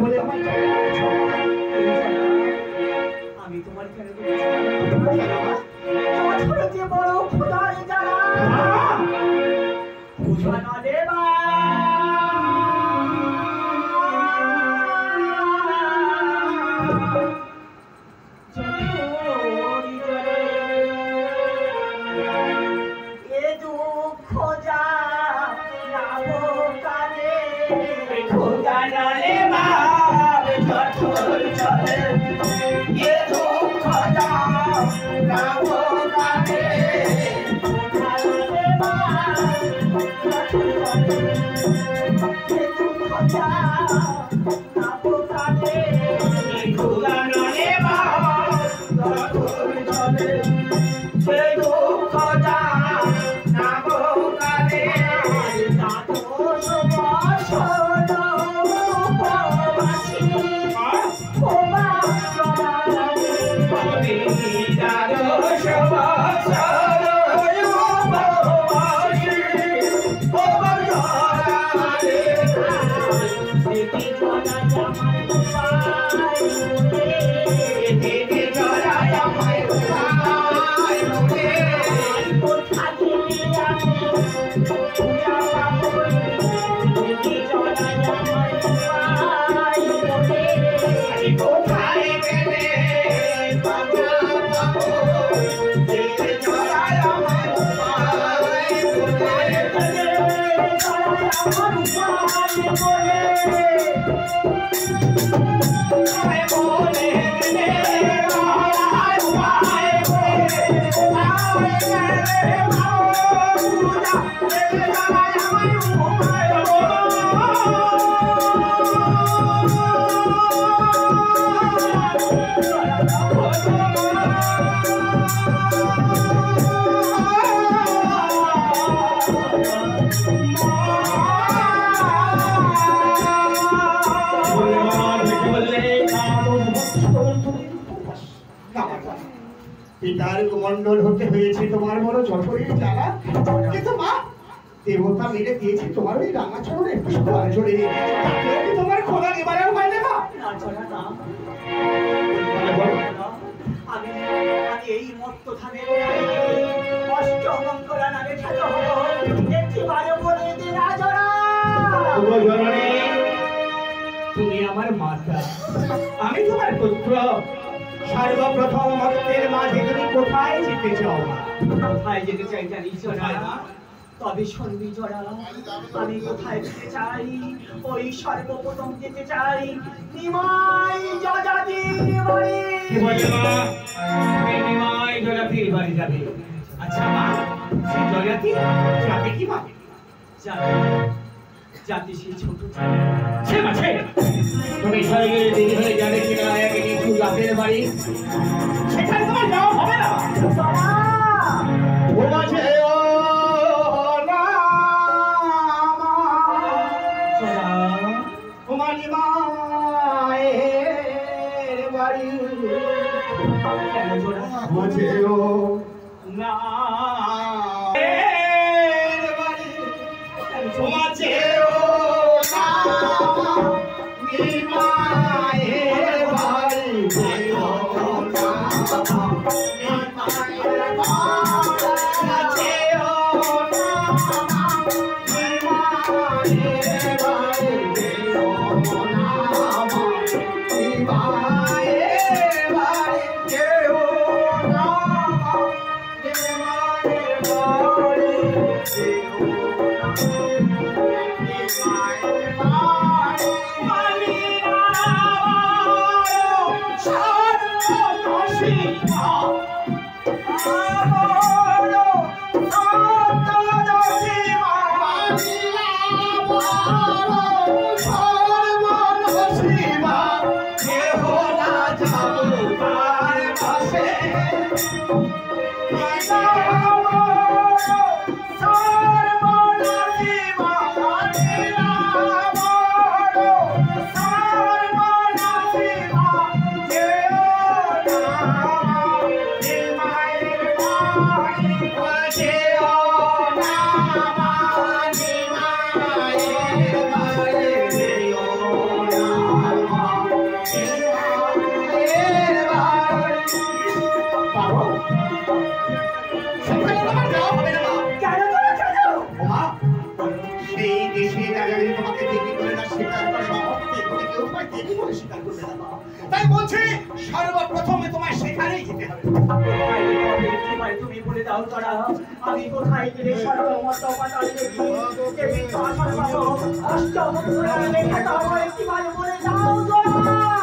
বলে আমার আমি তোমার কেন যে বড় খোদার জানা বুঝানো দেবা পিতার কুমন্ডল হতে হয়েছে তোমার বড় জঠরের জ্বালা, কিন্তু মা দেবতা মেরে দিয়েছে তোমার ওই রাঙা চরণে পুষ্পার জোরে, তোমার খোলা নিবারের হয় না মা। আমি এই মত্ত ধানের অষ্টমঙ্গলা নামে খ্যাত হলো একটিবারে বলে দিন আজরা তুমি আমার মাতা, আমি তোমার পুত্র। সর্বপ্রথম মত্তের মাঝে তুমি কোথায় যেতে চাও? কোথায় যেতে চাই জানিস না? তবে শুনবি জোড়া, আমি কোথায় যেতে চাই? ওই সর্বপ্রথম যেতে চাই নিমাই জজাতির বাড়ি। কি বলে মা? নিমাই জজাতির বাড়ি যাবে? আচ্ছা মা, সেই জজাতি যাবে কি মা? জাতি সেই ছোট তুমি স্বর্গের দিকে হয়ে যাবে কিনা এক নিচু জাতের বাড়ি, সেখানে তোমার যাওয়া হবে না। তোমায় দেবী বলে স্বীকার করবে না মা। তাই বলছি সর্বপ্রথমে তোমায় সেখানেই যেতে হবে। তুমি বলে দাও তারা আমি কোথায় গেলে সর্বমত পাতাল দেবী দেবী তো আসল বাবা অষ্টম পুরাণে লেখা দাও একটিবার বলে দাও তোরা।